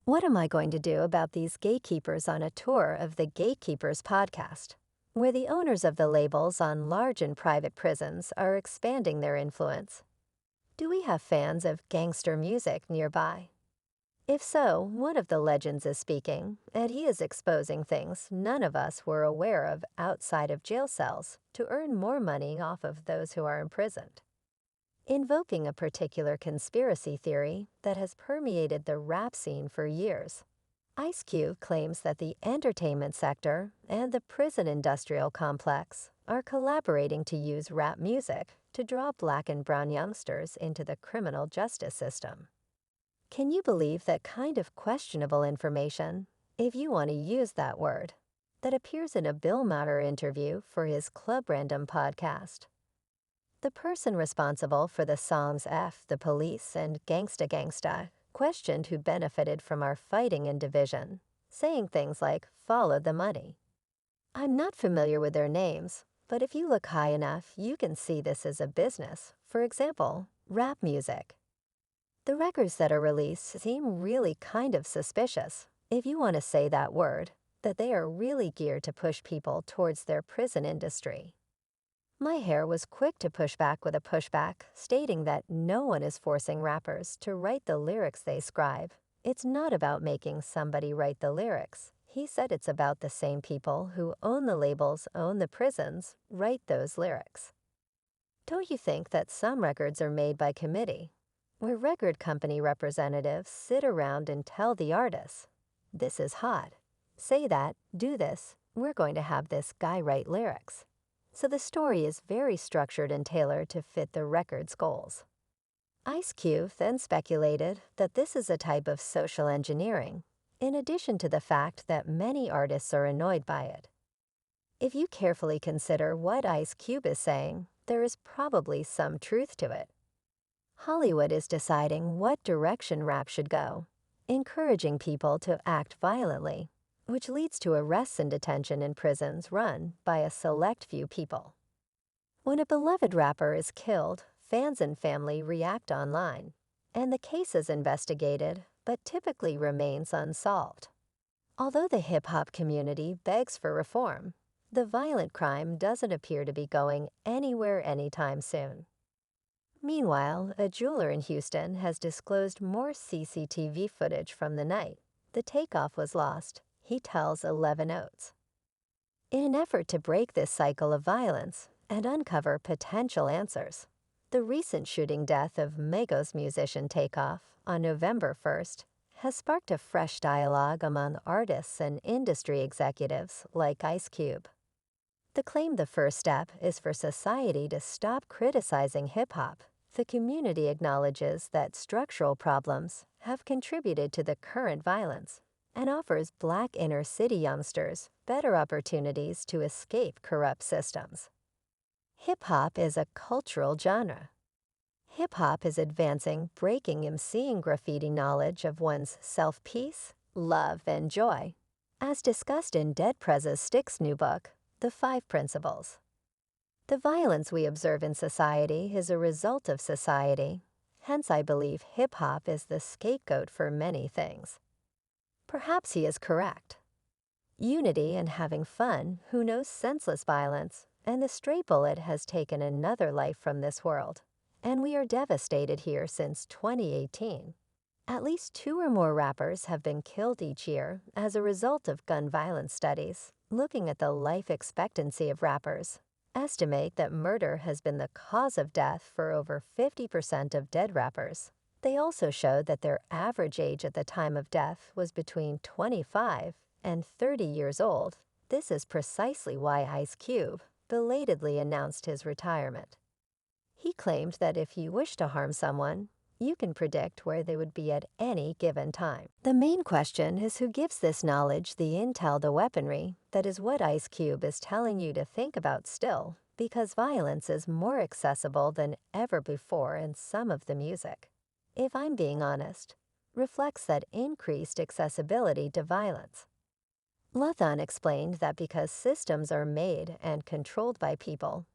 What am I going to do about these gatekeepers on a tour of the Gatekeepers podcast, where the owners of the labels on large and private prisons are expanding their influence? Do we have fans of gangster music nearby? If so, one of the legends is speaking, and he is exposing things none of us were aware of outside of jail cells to earn more money off of those who are imprisoned. Invoking a particular conspiracy theory that has permeated the rap scene for years, Ice Cube claims that the entertainment sector and the prison industrial complex are collaborating to use rap music to draw black and brown youngsters into the criminal justice system. Can you believe that kind of questionable information, if you want to use that word, that appears in a Bill Maher interview for his Club Random podcast? The person responsible for the songs F the Police and Gangsta Gangsta questioned who benefited from our fighting in division, saying things like, "Follow the money." I'm not familiar with their names, but if you look high enough, you can see this as a business. For example, rap music. The records that are released seem really kind of suspicious, if you want to say that word, that they are really geared to push people towards their prison industry. My hair was quick to push back with a pushback, stating that no one is forcing rappers to write the lyrics they scribe. It's not about making somebody write the lyrics. He said it's about the same people who own the labels, own the prisons, write those lyrics. Don't you think that some records are made by committee, where record company representatives sit around and tell the artists, "This is hot. Say that, do this, we're going to have this guy write lyrics." So the story is very structured and tailored to fit the record's goals. Ice Cube then speculated that this is a type of social engineering, in addition to the fact that many artists are annoyed by it. If you carefully consider what Ice Cube is saying, there is probably some truth to it. Hollywood is deciding what direction rap should go, encouraging people to act violently, which leads to arrests and detention in prisons run by a select few people. When a beloved rapper is killed, fans and family react online, and the case is investigated but typically remains unsolved. Although the hip-hop community begs for reform, the violent crime doesn't appear to be going anywhere anytime soon. Meanwhile, a jeweler in Houston has disclosed more CCTV footage from the night the takeoff was lost. He tells 11 Oats. In an effort to break this cycle of violence and uncover potential answers, the recent shooting death of Migos musician Takeoff on November 1st has sparked a fresh dialogue among artists and industry executives like Ice Cube. The claim the first step is for society to stop criticizing hip-hop. The community acknowledges that structural problems have contributed to the current violence and offers Black inner-city youngsters better opportunities to escape corrupt systems. Hip-hop is a cultural genre. Hip-hop is advancing breaking emceeing graffiti knowledge of one's self-peace, love, and joy, as discussed in Dead Prez's Stick's new book, The 5 Principles. The violence we observe in society is a result of society, hence I believe hip-hop is the scapegoat for many things. Perhaps he is correct. Unity and having fun, who knows senseless violence, and the stray bullet has taken another life from this world, and we are devastated here since 2018. At least 2 or more rappers have been killed each year as a result of gun violence studies. Looking at the life expectancy of rappers, estimate that murder has been the cause of death for over 50% of dead rappers. They also showed that their average age at the time of death was between 25 and 30 years old. This is precisely why Ice Cube belatedly announced his retirement. He claimed that if you wish to harm someone, you can predict where they would be at any given time. The main question is who gives this knowledge the intel, the weaponry. That is what Ice Cube is telling you to think about still, because violence is more accessible than ever before in some of the music. If I'm being honest, reflects that increased accessibility to violence. Luthan explained that because systems are made and controlled by people,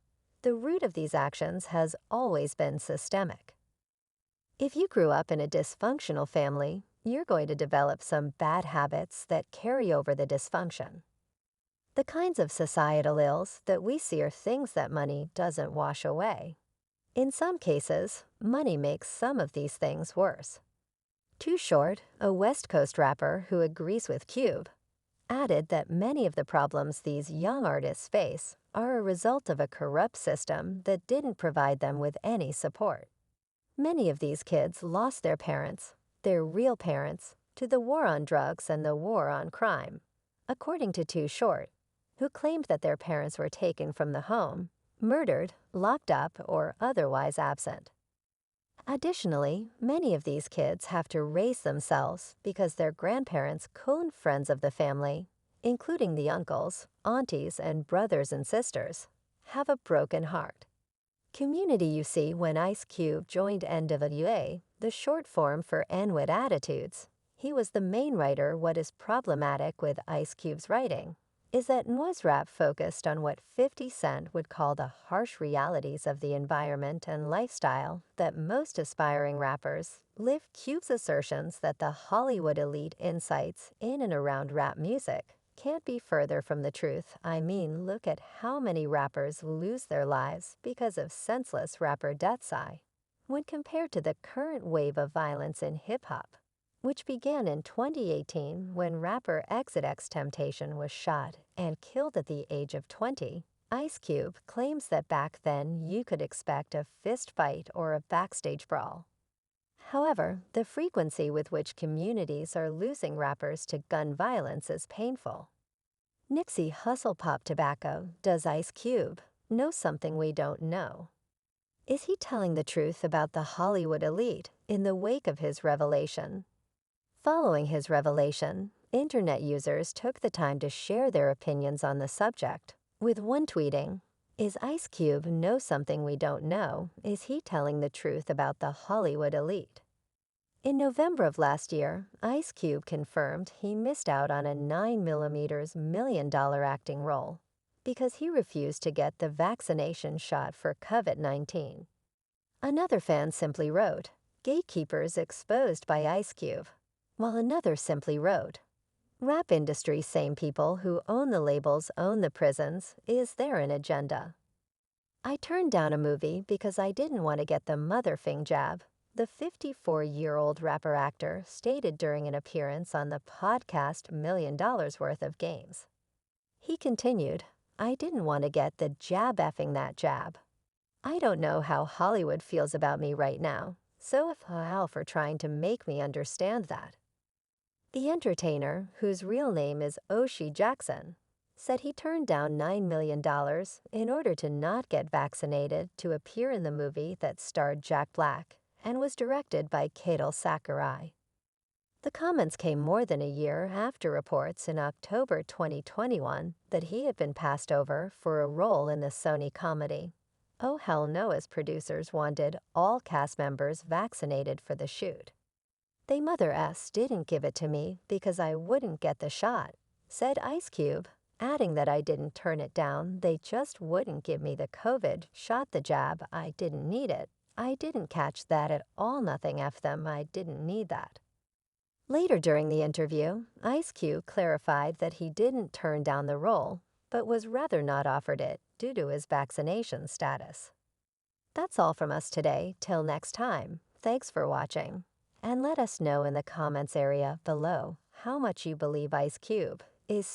the root of these actions has always been systemic. If you grew up in a dysfunctional family, you're going to develop some bad habits that carry over the dysfunction. The kinds of societal ills that we see are things that money doesn't wash away. In some cases, money makes some of these things worse. Too Short, a West Coast rapper who agrees with Cube, added that many of the problems these young artists face are a result of a corrupt system that didn't provide them with any support. Many of these kids lost their real parents, to the war on drugs and the war on crime, according to Too Short, who claimed that their parents were taken from the home, murdered, locked up, or otherwise absent. Additionally, many of these kids have to raise themselves because their grandparents couldn't friends of the family, including the uncles, aunties, and brothers and sisters, have a broken heart. Community you see when Ice Cube joined NWA, the short form for N-word attitudes. He was the main writer. What is problematic with Ice Cube's writing is that noise rap focused on what 50 Cent would call the harsh realities of the environment and lifestyle that most aspiring rappers live. Cube's assertions that the Hollywood elite insights in and around rap music can't be further from the truth. I mean, look at how many rappers lose their lives because of senseless rapper deaths. When compared to the current wave of violence in hip-hop, which began in 2018 when rapper XXXTentacion was shot and killed at the age of 20, Ice Cube claims that back then you could expect a fist fight or a backstage brawl. However, the frequency with which communities are losing rappers to gun violence is painful. Nipsey Hussle Pop Tobacco, does Ice Cube know something we don't know? Is he telling the truth about the Hollywood elite in the wake of his revelation? Following his revelation, internet users took the time to share their opinions on the subject, with one tweeting, "Is Ice Cube know something we don't know? Is he telling the truth about the Hollywood elite?" In November of last year, Ice Cube confirmed he missed out on a $9 million acting role because he refused to get the vaccination shot for COVID-19. Another fan simply wrote, "Gatekeepers exposed by Ice Cube," while another simply wrote, "Rap industry same people who own the labels own the prisons. Is there an agenda?" I turned down a movie because I didn't want to get the motherfing jab, the 54-year-old rapper actor stated during an appearance on the podcast $1 million Worth of Games. He continued, "I didn't want to get the jab effing that jab. I don't know how Hollywood feels about me right now, so if hell for trying to make me understand that." The entertainer, whose real name is Oshie Jackson, said he turned down $9 million in order to not get vaccinated to appear in the movie that starred Jack Black and was directed by K1llings. The comments came more than a year after reports in October 2021 that he had been passed over for a role in the Sony comedy Oh Hell No, as producers wanted all cast members vaccinated for the shoot. "They mother S didn't give it to me because I wouldn't get the shot," said Ice Cube, adding that "I didn't turn it down, they just wouldn't give me the COVID shot, the jab, I didn't need it. I didn't catch that at all, nothing F them, I didn't need that." Later during the interview, Ice Cube clarified that he didn't turn down the role, but was rather not offered it due to his vaccination status. That's all from us today. Till next time, thanks for watching. And let us know in the comments area below how much you believe Ice Cube is